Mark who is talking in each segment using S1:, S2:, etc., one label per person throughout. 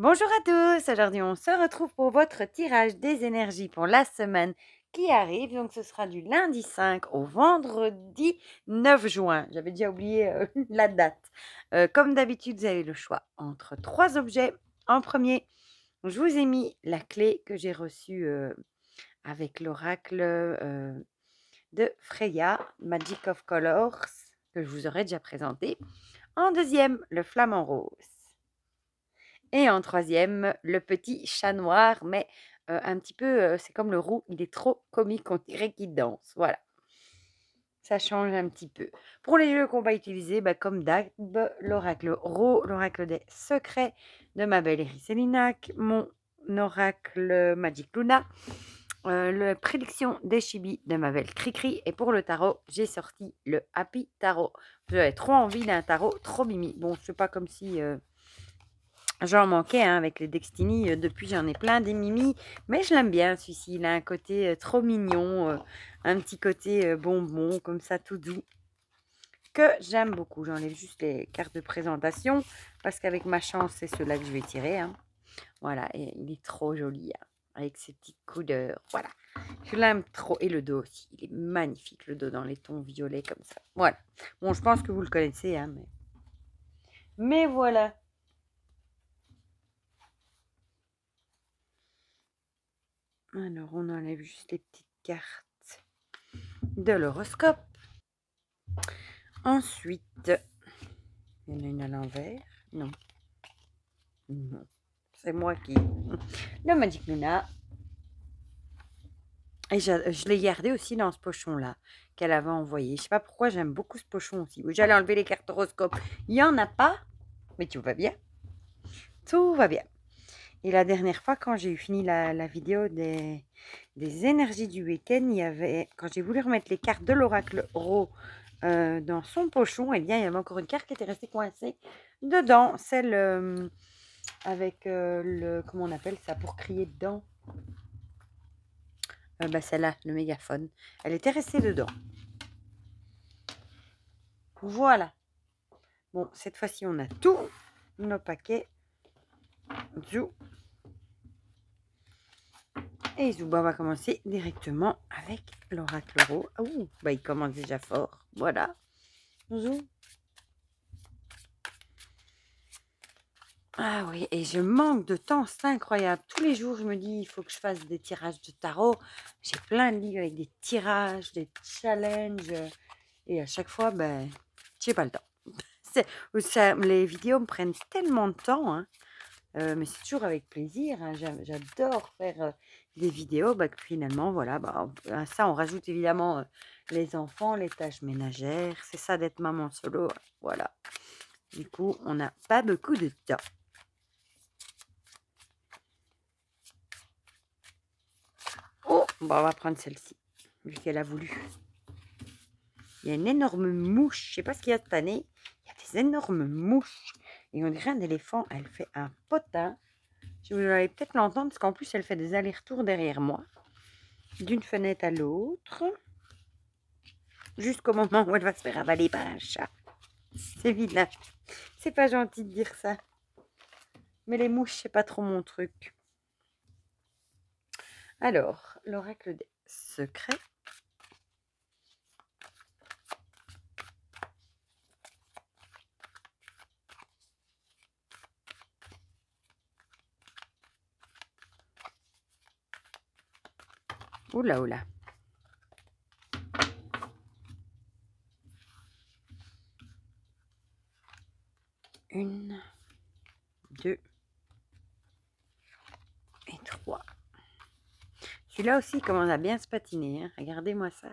S1: Bonjour à tous, aujourd'hui on se retrouve pour votre tirage des énergies pour la semaine qui arrive. Donc ce sera du lundi 5 au vendredi 9 juin. J'avais déjà oublié la date. Comme d'habitude, vous avez le choix entre trois objets. En premier, je vous ai mis la clé que j'ai reçue avec l'oracle de Freya, Magic of Colors, que je vous aurais déjà présenté. En deuxième, le flamant rose. Et en troisième, le petit chat noir, mais un petit peu, c'est comme le roux, il est trop comique, on dirait qu'il danse. Voilà, ça change un petit peu. Pour les jeux qu'on va utiliser, comme d'hab, l'oracle Ro, l'oracle des secrets de ma belle Eriselinac, mon oracle Magic Luna, la prédiction des chibis de ma belle Cricri. Et pour le tarot, j'ai sorti le Happy Tarot. J'avais trop envie d'un tarot, trop mimi. Bon, c'est pas comme si... j'en manquais avec les Destiny, depuis j'en ai plein des Mimi, mais je l'aime bien celui-ci, il a un côté trop mignon, un petit côté bonbon, comme ça tout doux, que j'aime beaucoup. J'enlève juste les cartes de présentation, parce qu'avec ma chance, c'est ceux-là que je vais tirer. Voilà, et il est trop joli, avec ses petites couleurs, voilà. Je l'aime trop, et le dos aussi, il est magnifique, le dos dans les tons violets comme ça. Voilà, bon, je pense que vous le connaissez, mais voilà. Alors, on enlève juste les petites cartes de l'horoscope. Ensuite, il y en a une à l'envers. Non. Non. C'est moi qui... Le Magic Luna. Et je l'ai gardé aussi dans ce pochon-là qu'elle avait envoyé. Je sais pas pourquoi j'aime beaucoup ce pochon aussi. J'allais enlever les cartes horoscope. Il n'y en a pas, mais tout va bien. Tout va bien. Et la dernière fois, quand j'ai eu fini la vidéo des énergies du week-end, il y avait, quand j'ai voulu remettre les cartes de l'oracle Ro dans son pochon, eh bien, il y avait encore une carte qui était restée coincée dedans, celle avec le, comment on appelle ça, pour crier dedans, celle-là, le mégaphone. Elle était restée dedans. Voilà. Bon, cette fois-ci, on a tous nos paquets. Zou. Et Zouba va commencer directement avec l'oracle Ro. Ouh, il commence déjà fort. Voilà. Zou. Ah oui, et je manque de temps, c'est incroyable. Tous les jours, je me dis, il faut que je fasse des tirages de tarot. J'ai plein de livres avec des tirages, des challenges. Et à chaque fois, j'ai pas le temps. Les vidéos me prennent tellement de temps, mais c'est toujours avec plaisir. J'adore faire des vidéos. Que finalement, voilà, à ça, on rajoute évidemment les enfants, les tâches ménagères. C'est ça d'être maman solo. Voilà. Du coup, on n'a pas beaucoup de temps. Oh, on va prendre celle-ci, vu qu'elle a voulu. Il y a une énorme mouche. Je ne sais pas ce qu'il y a cette année. Il y a des énormes mouches. Et on dirait un éléphant. Elle fait un potin. Je vous allez peut-être l'entendre, parce qu'en plus, elle fait des allers-retours derrière moi. D'une fenêtre à l'autre. Jusqu'au moment où elle va se faire avaler par un chat. C'est vilain. C'est pas gentil de dire ça. Mais les mouches, c'est pas trop mon truc. Alors, l'oracle des secrets. Oula, oula. Une, deux et trois. Celui-là aussi, il commence à bien se patiner. Regardez-moi ça.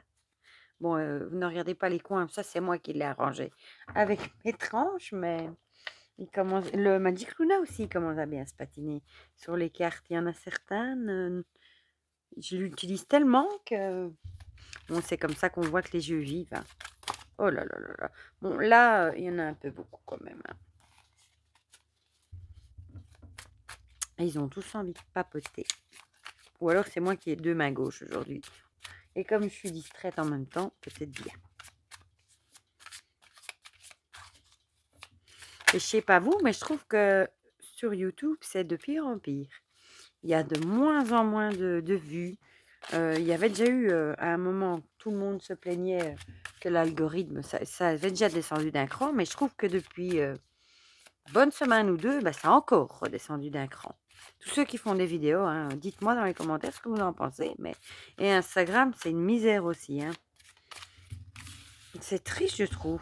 S1: Bon, vous ne regardez pas les coins. Ça, c'est moi qui l'ai arrangé avec mes tranches, mais il commence... Le Magic Luna aussi, il commence à bien se patiner sur les cartes. Il y en a certaines, je l'utilise tellement que... Bon, c'est comme ça qu'on voit que les jeux vivent. Oh là là là là. Bon, là, il y en a un peu beaucoup quand même. Et ils ont tous envie de papoter. Ou alors, c'est moi qui ai deux mains gauches aujourd'hui. Et comme je suis distraite en même temps, peut-être bien. Et je sais pas vous, mais je trouve que sur YouTube, c'est de pire en pire. Il y a de moins en moins de vues. Il y avait déjà eu à un moment, tout le monde se plaignait que l'algorithme, ça avait déjà descendu d'un cran, mais je trouve que depuis bonne semaine ou deux, ça a encore redescendu d'un cran. Tous ceux qui font des vidéos, hein, dites-moi dans les commentaires ce que vous en pensez. Et Instagram, c'est une misère aussi. Hein. C'est triste, je trouve.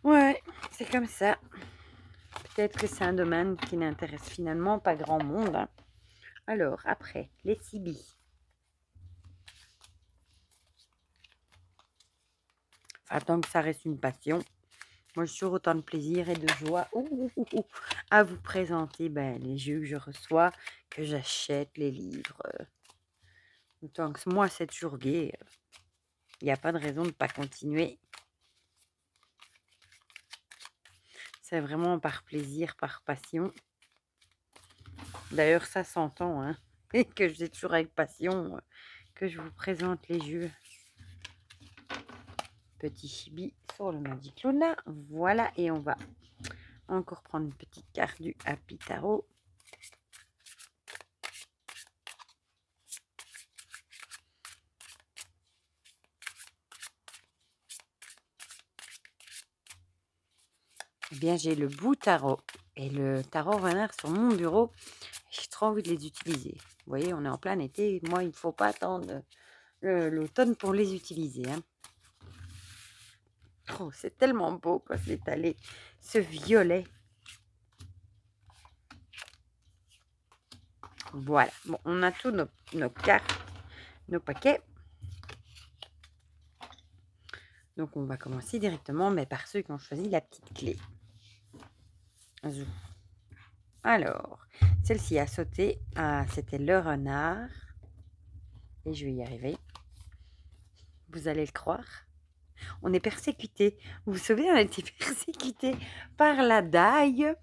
S1: Ouais, c'est comme ça. Peut-être que c'est un domaine qui n'intéresse finalement pas grand monde. Hein. Alors, après, les CB. Enfin, tant que ça reste une passion. Moi, j'ai toujours autant de plaisir et de joie à vous présenter les jeux que je reçois, que j'achète, les livres. Tant que moi, c'est toujours gai. Il n'y a pas de raison de ne pas continuer. C'est vraiment par plaisir, par passion. D'ailleurs, ça s'entend, hein, et que j'ai toujours avec passion que je vous présente les jeux. Petit chibi sur le Magic Luna. Voilà, et on va encore prendre une petite carte du Happy Tarot. Eh bien, j'ai le bout tarot et le tarot renard sur mon bureau. J'ai trop envie de les utiliser. Vous voyez, on est en plein été. Moi, il ne faut pas attendre l'automne pour les utiliser. Hein. Oh, c'est tellement beau quand c'est allé. Ce violet. Voilà. Bon, on a tous nos cartes, nos paquets. Donc, on va commencer directement, mais par ceux qui ont choisi la petite clé. Zou. Alors, celle-ci a sauté. Ah, c'était le renard. Et je vais y arriver. Vous allez le croire. On est persécuté. Vous vous souvenez, on a été persécuté par la dague.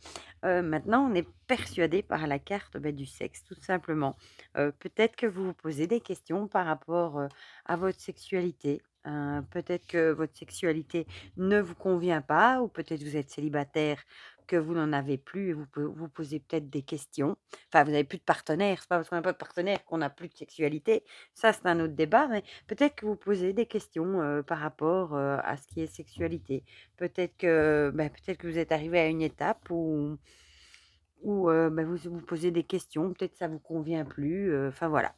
S1: Maintenant, on est persuadé par la carte du sexe, tout simplement. Peut-être que vous vous posez des questions par rapport à votre sexualité. Peut-être que votre sexualité ne vous convient pas, ou peut-être vous êtes célibataire, que vous n'en avez plus et vous posez peut-être des questions. Enfin, vous n'avez plus de partenaire. C'est pas parce qu'on n'a pas de partenaire qu'on n'a plus de sexualité. Ça, c'est un autre débat. Mais peut-être que vous posez des questions par rapport à ce qui est sexualité. Peut-être que vous êtes arrivé à une étape où vous posez des questions. Peut-être que ça ne vous convient plus. Enfin, voilà.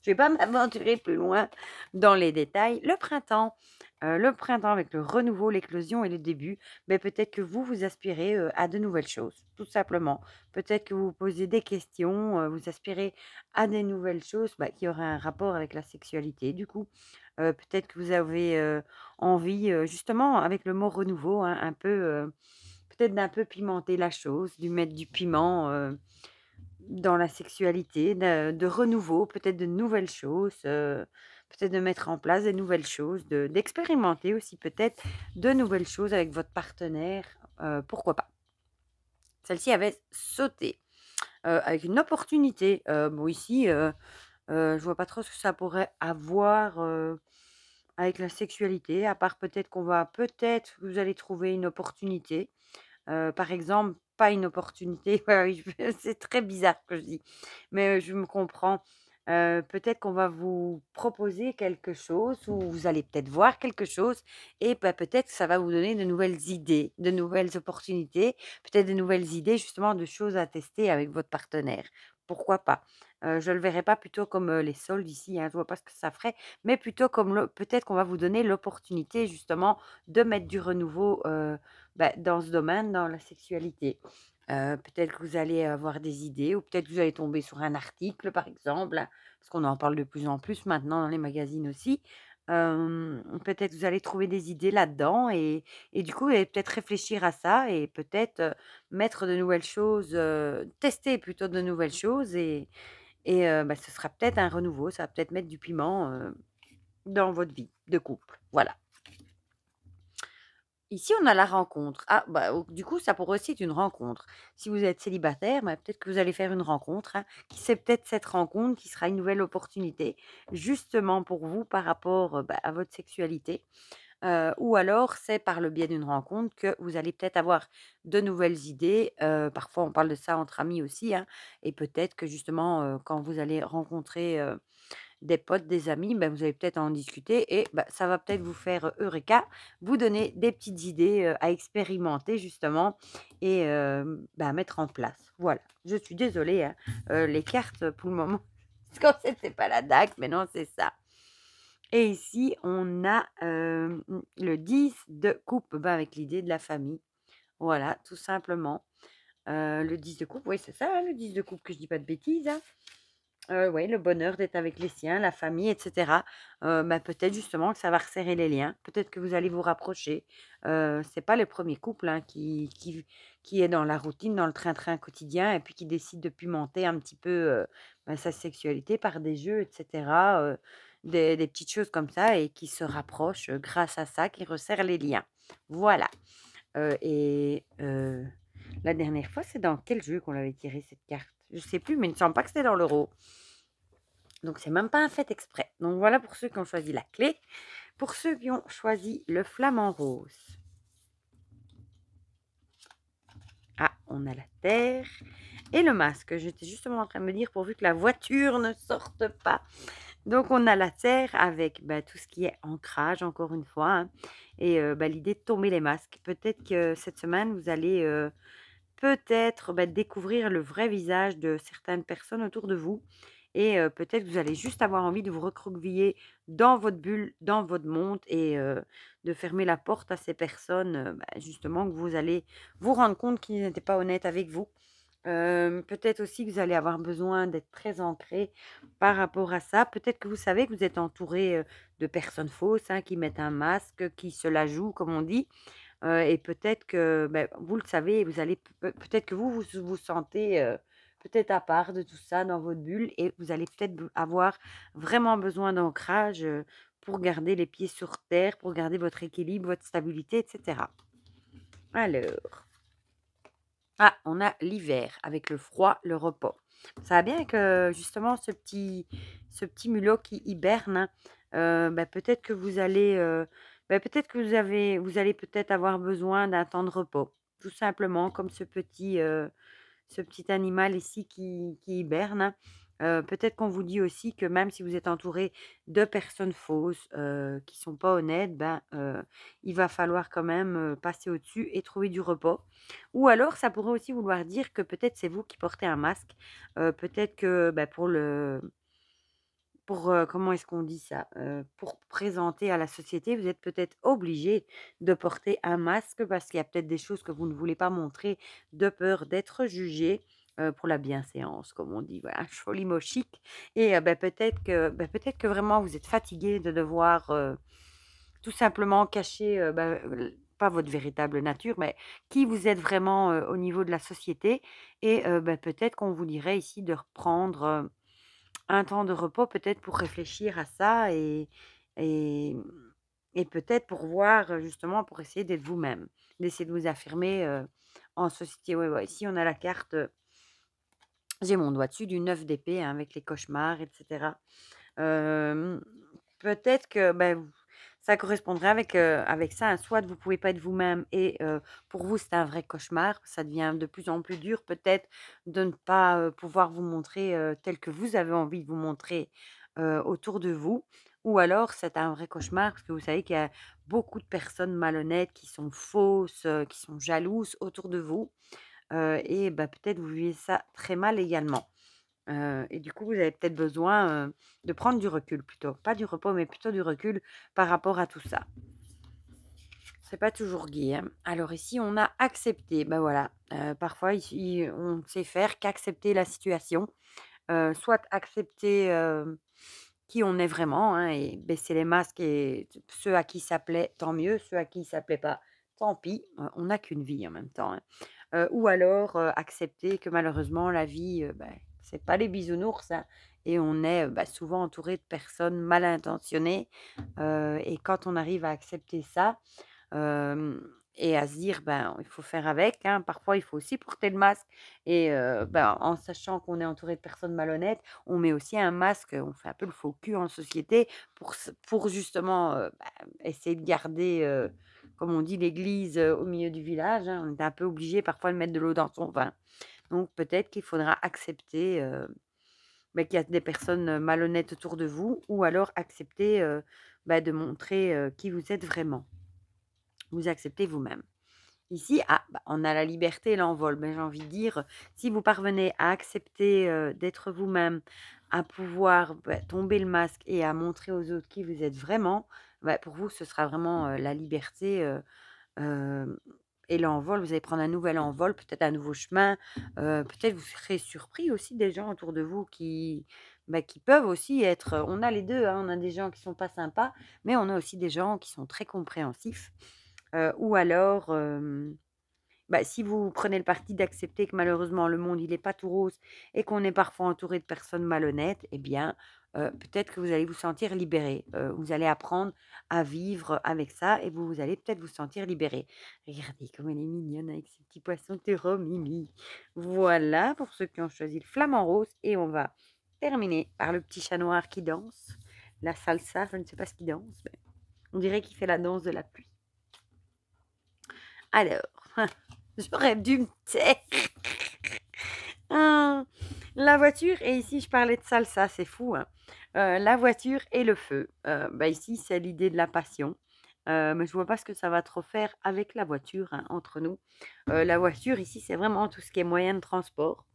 S1: Je ne vais pas m'aventurer plus loin dans les détails. Le printemps avec le renouveau, l'éclosion et le début, peut-être que vous aspirez à de nouvelles choses, tout simplement. Peut-être que vous vous posez des questions, vous aspirez à des nouvelles choses qui auraient un rapport avec la sexualité. Du coup, peut-être que vous avez envie, justement, avec le mot renouveau, hein, un peu, peut-être d'un peu pimenter la chose, de mettre du piment dans la sexualité, de renouveau, peut-être de nouvelles choses, peut-être de mettre en place des nouvelles choses, d'expérimenter aussi peut-être de nouvelles choses avec votre partenaire, pourquoi pas. Celle-ci avait sauté avec une opportunité. Bon, ici, je vois pas trop ce que ça pourrait avoir avec la sexualité, à part peut-être peut-être que vous allez trouver une opportunité. Par exemple, pas une opportunité, ouais, oui, c'est très bizarre ce que je dis, mais je me comprends. Peut-être qu'on va vous proposer quelque chose ou vous allez peut-être voir quelque chose et peut-être que ça va vous donner de nouvelles idées, de nouvelles opportunités, peut-être de nouvelles idées justement de choses à tester avec votre partenaire. Pourquoi pas? Je ne le verrai pas plutôt comme, les soldes ici, hein, je vois pas ce que ça ferait, mais plutôt comme peut-être qu'on va vous donner l'opportunité justement de mettre du renouveau, dans ce domaine, dans la sexualité. Peut-être que vous allez avoir des idées ou peut-être que vous allez tomber sur un article, par exemple, hein, parce qu'on en parle de plus en plus maintenant dans les magazines aussi. Peut-être que vous allez trouver des idées là-dedans et du coup, vous allez peut-être réfléchir à ça et peut-être, mettre de nouvelles choses, tester plutôt de nouvelles choses et ce sera peut-être un renouveau, ça va peut-être mettre du piment, dans votre vie de couple. Voilà. Ici, on a la rencontre. Ah, du coup, ça pourrait aussi être une rencontre. Si vous êtes célibataire, peut-être que vous allez faire une rencontre, hein, qui c'est peut-être cette rencontre qui sera une nouvelle opportunité, justement pour vous par rapport, à votre sexualité. ou alors c'est par le biais d'une rencontre que vous allez peut-être avoir de nouvelles idées. Parfois on parle de ça entre amis aussi, hein, et peut-être que justement, quand vous allez rencontrer, des potes, des amis, ben, vous allez peut-être en discuter et bah, ça va peut-être vous faire, eureka, vous donner des petites idées, à expérimenter justement et bah, à mettre en place. Voilà, je suis désolée, hein, les cartes pour le moment, quand c'était pas la DAC, mais non, c'est ça. Et ici, on a, le 10 de coupe, bah, avec l'idée de la famille. Voilà, tout simplement. Le 10 de coupe, oui, c'est ça, hein, le 10 de coupe, que je dis pas de bêtises, hein. Ouais, le bonheur d'être avec les siens, la famille et cetera. Bah, peut-être justement que ça va resserrer les liens. Peut-être que vous allez vous rapprocher. C'est pas le premier couple, hein, qui est dans la routine, dans le train-train quotidien et puis qui décide de pimenter un petit peu, bah, sa sexualité par des jeux et cetera, des petites choses comme ça et qui se rapprochent, grâce à ça, qui resserrent les liens. Voilà, la dernière fois, c'est dans quel jeu qu'on l'avait tiré cette carte? Je sais plus, mais il ne me semble pas que c'était dans l'euro. Donc, c'est même pas un fait exprès. Donc, voilà pour ceux qui ont choisi la clé. Pour ceux qui ont choisi le flamant rose. Ah, on a la terre et le masque. J'étais justement en train de me dire pourvu que la voiture ne sorte pas. Donc, on a la terre avec bah, tout ce qui est ancrage, encore une fois, hein, et bah, l'idée de tomber les masques. Peut-être que cette semaine, vous allez peut-être bah, découvrir le vrai visage de certaines personnes autour de vous. Et peut-être que vous allez juste avoir envie de vous recroqueviller dans votre bulle, dans votre monde et de fermer la porte à ces personnes, bah, justement, que vous allez vous rendre compte qu'ils n'étaient pas honnêtes avec vous. Peut-être aussi que vous allez avoir besoin d'être très ancré par rapport à ça. Peut-être que vous savez que vous êtes entouré de personnes fausses, hein, qui mettent un masque, qui se la jouent, comme on dit. Et peut-être que, bah, vous le savez et vous allez peut-être que vous sentez, peut-être à part de tout ça dans votre bulle et vous allez peut-être avoir vraiment besoin d'ancrage, pour garder les pieds sur terre, pour garder votre équilibre, votre stabilité et cetera. Alors, ah, on a l'hiver avec le froid, le repos. Ça va bien avec, justement ce petit mulot qui hiberne, hein. Bah, peut-être que vous allez, bah, peut-être que vous allez peut-être avoir besoin d'un temps de repos. Tout simplement comme ce petit animal ici qui hiberne, hein. Peut-être qu'on vous dit aussi que même si vous êtes entouré de personnes fausses, qui sont pas honnêtes, ben, il va falloir quand même, passer au-dessus et trouver du repos. Ou alors ça pourrait aussi vouloir dire que peut-être c'est vous qui portez un masque. Peut-être que, bah, comment est-ce qu'on dit ça? Pour présenter à la société, vous êtes peut-être obligé de porter un masque parce qu'il y a peut-être des choses que vous ne voulez pas montrer de peur d'être jugé, pour la bienséance, comme on dit, voilà, joliment chic et peut-être que vraiment vous êtes fatigué de devoir, tout simplement cacher, pas votre véritable nature, mais qui vous êtes vraiment, au niveau de la société et peut-être qu'on vous dirait ici de reprendre, un temps de repos peut-être pour réfléchir à ça et et peut-être pour voir, justement pour essayer d'être vous-même, d'essayer de vous affirmer, en société. Ouais, ouais, ici on a la carte, j'ai mon doigt dessus du 9 d'épée, hein, avec les cauchemars et cetera. Hem, peut-être que, ça correspondrait avec ça, hein, soit vous pouvez pas être vous-même et pour vous, c'est un vrai cauchemar. Ça devient de plus en plus dur peut-être de ne pas, pouvoir vous montrer, tel que vous avez envie de vous montrer, autour de vous. Ou alors c'est un vrai cauchemar parce que vous savez qu'il y a beaucoup de personnes malhonnêtes qui sont fausses, qui sont jalouses autour de vous, et peut-être vous vivez ça très mal également. Et du coup, vous avez peut-être besoin, de prendre du recul plutôt. Pas du repos, mais plutôt du recul par rapport à tout ça. C'est pas toujours gai, hein. Alors ici, on a accepté. Ben voilà, parfois ici, on ne sait faire qu'accepter la situation. Soit accepter, qui on est vraiment, hein, et baisser les masques et ceux à qui ça plaît, tant mieux. Ceux à qui ça plaît pas, tant pis. On n'a qu'une vie en même temps, hein. Ou alors, accepter que malheureusement la vie, c'est pas les bisounours, hein, et on est, souvent entouré de personnes mal intentionnées, et quand on arrive à accepter ça, hem, et à se dire, ben, il faut faire avec, hein. Parfois, il faut aussi porter le masque et ben, en sachant qu'on est entouré de personnes malhonnêtes, on met aussi un masque, on fait un peu le faux cul en société pour justement, bah, essayer de garder, comme on dit, l'église, au milieu du village, hein. On est un peu obligé parfois de mettre de l'eau dans son vin. Donc peut-être qu'il faudra accepter, bah, qu'il y a des personnes, malhonnêtes autour de vous ou alors accepter, bah, de montrer, qui vous êtes vraiment. Vous acceptez vous-même. Ici, ah, bah, on a la liberté et l'envol, mais j'ai envie de dire, si vous parvenez à accepter, d'être vous-même, à pouvoir, bah, tomber le masque et à montrer aux autres qui vous êtes vraiment, bah, pour vous, ce sera vraiment, la liberté, hem et l'envol. Vous allez prendre un nouvel envol, peut-être un nouveau chemin, peut-être vous serez surpris aussi des gens autour de vous bah, qui peuvent aussi être, on a les 2, hein, on a des gens qui sont pas sympas, mais on a aussi des gens qui sont très compréhensifs, ou alors, bah, si vous prenez le parti d'accepter que malheureusement le monde il est pas tout rose et qu'on est parfois entouré de personnes malhonnêtes, eh bien, peut-être que vous allez vous sentir libéré. Vous allez apprendre à vivre avec ça et vous allez peut-être vous sentir libéré. Regardez comme elle est mignonne avec ses petits poissons terreau Mimi. Voilà pour ceux qui ont choisi le flamant rose et on va terminer par le petit chat noir qui danse. La salsa, je ne sais pas ce qu'il danse, mais on dirait qu'il fait la danse de la pluie. Alors, j'aurais dû me taire. Ah, la voiture et ici je parlais de salsa, c'est fou, hein. La voiture et le feu. Bah, ici, c'est l'idée de la passion, mais je vois pas ce que ça va trop faire avec la voiture, hein, entre nous. La voiture ici, c'est vraiment tout ce qui est moyen de transport,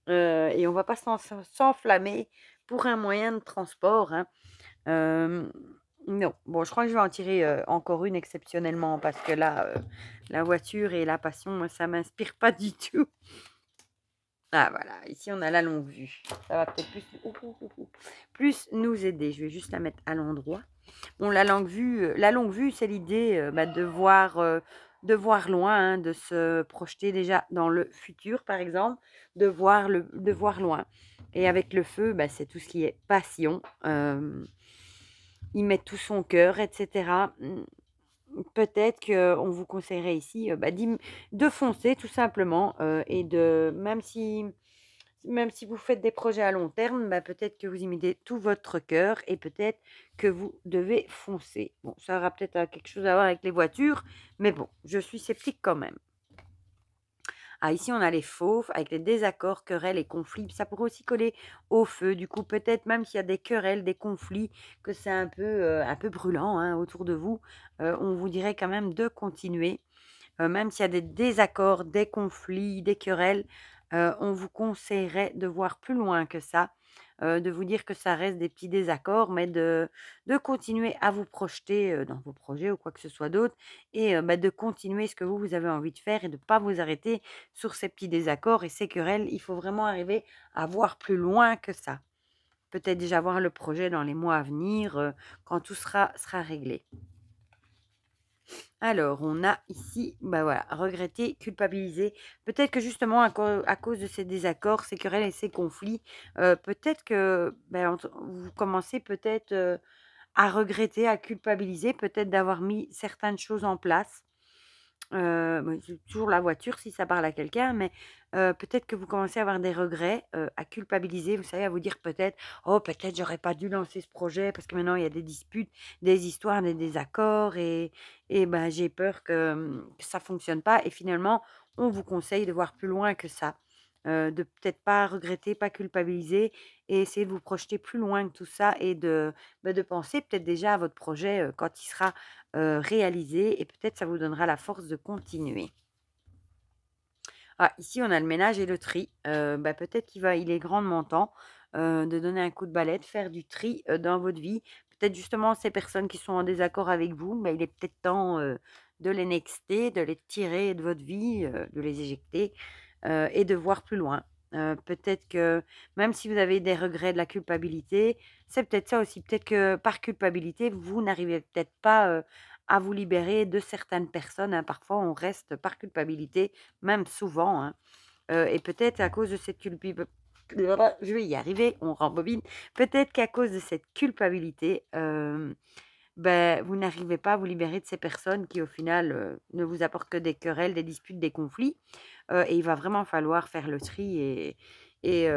S1: et on va pas s'enflammer pour un moyen de transport, hein. Hem, non. Bon, je crois que je vais en tirer, encore une exceptionnellement parce que là, la voiture et la passion, moi, ça m'inspire pas du tout. Ah voilà, ici on a la longue vue. Ça va peut-être plus nous aider. Je vais juste la mettre à l'endroit. Bon, la longue vue, c'est l'idée, bah, de voir loin, hein, de se projeter déjà dans le futur, par exemple, de voir loin. Et avec le feu, bah, c'est tout ce qui est passion, y mettre tout son cœur, et cetera. Peut-être qu'on vous conseillerait ici, bah, de foncer tout simplement, et de même si vous faites des projets à long terme, bah, peut-être que vous y mettez tout votre cœur et peut-être que vous devez foncer. Bon, ça aura peut-être, quelque chose à voir avec les voitures, mais bon, je suis sceptique quand même. Ah, ici, on a les fauves avec les désaccords, querelles et conflits. Ça pourrait aussi coller au feu. Du coup, peut-être même s'il y a des querelles, des conflits, que c'est un peu brûlant, hein, autour de vous, on vous dirait quand même de continuer. Même s'il y a des désaccords, des conflits, des querelles, on vous conseillerait de voir plus loin que ça, de vous dire que ça reste des petits désaccords, mais de continuer à vous projeter, dans vos projets ou quoi que ce soit d'autre et bah, de continuer ce que vous avez envie de faire et de ne pas vous arrêter sur ces petits désaccords et ces querelles. Il faut vraiment arriver à voir plus loin que ça. Peut-être déjà voir le projet dans les mois à venir, quand tout sera réglé. Alors, on a ici, bah voilà, regretter, culpabiliser. Peut-être que justement, à cause de ces désaccords, ces querelles et ces conflits, peut-être que ben, vous commencez peut-être à regretter, à culpabiliser, peut-être d'avoir mis certaines choses en place. Bah, c'est toujours la voiture si ça parle à quelqu'un, mais peut-être que vous commencez à avoir des regrets, à culpabiliser, vous savez, à vous dire peut-être: «Oh peut-être j'aurais pas dû lancer ce projet parce que maintenant il y a des disputes, des histoires, des désaccords et ben, j'ai peur que ça fonctionne pas» et finalement, on vous conseille de voir plus loin que ça. De peut-être pas regretter, pas culpabiliser et essayer de vous projeter plus loin que tout ça et bah, de penser peut-être déjà à votre projet, quand il sera réalisé et peut-être ça vous donnera la force de continuer. Ah, ici, on a le ménage et le tri. Bah, peut-être il est grandement temps, de donner un coup de balai, de faire du tri, dans votre vie. Peut-être justement ces personnes qui sont en désaccord avec vous, bah, il est peut-être temps, de les nexter, de les tirer de votre vie, de les éjecter, et de voir plus loin. Peut-être que même si vous avez des regrets, de la culpabilité, c'est peut-être ça aussi. Peut-être que par culpabilité, vous n'arrivez peut-être pas, à vous libérer de certaines personnes, hein. Parfois, on reste par culpabilité, même souvent, hein, et peut-être à cause de cette je vais y arriver, on rembobine. Peut-être qu'à cause de cette culpabilité, ben, vous n'arrivez pas à vous libérer de ces personnes qui, au final, ne vous apportent que des querelles, des disputes, des conflits. Et il va vraiment falloir faire le tri et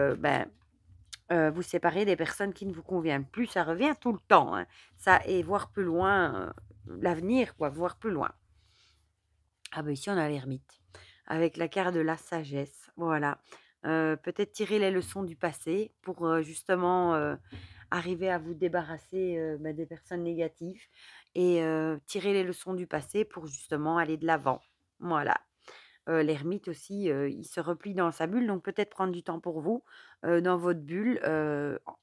S1: vous séparer des personnes qui ne vous conviennent plus. Ça revient tout le temps, hein, ça et voir plus loin, l'avenir quoi, voir plus loin. Ah bah, ici on a l'ermite, avec la carte de la sagesse, voilà. Peut-être tirer les leçons du passé pour, justement, arriver à vous débarrasser, des personnes négatives et tirer les leçons du passé pour justement aller de l'avant. Voilà. L'ermite aussi, il se replie dans sa bulle, donc peut-être prendre du temps pour vous, dans votre bulle,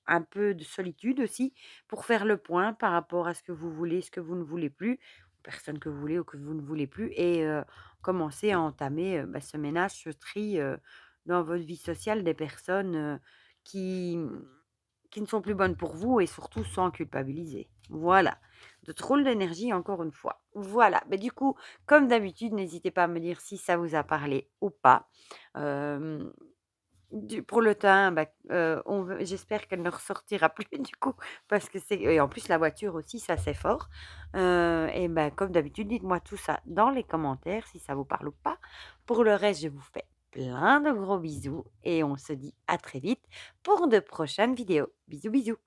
S1: un peu de solitude aussi, pour faire le point par rapport à ce que vous voulez, ce que vous ne voulez plus, aux personnes que vous voulez ou que vous ne voulez plus et commencer à entamer, ce ménage, ce tri, dans votre vie sociale des personnes, qui qui ne sont plus bonnes pour vous et surtout sans culpabiliser. Voilà, de drôles d'énergie encore une fois. Voilà, mais du coup, comme d'habitude, n'hésitez pas à me dire si ça vous a parlé ou pas. Hem, du pour le teint, on veut j'espère qu'elle ne ressortira plus du coup parce que c'est et en plus la voiture aussi, ça c'est fort. Et comme d'habitude, dites-moi tout ça dans les commentaires si ça vous parle ou pas. Pour le reste, je vous fais plein de gros bisous et on se dit à très vite pour de prochaines vidéos. Bisous, bisous.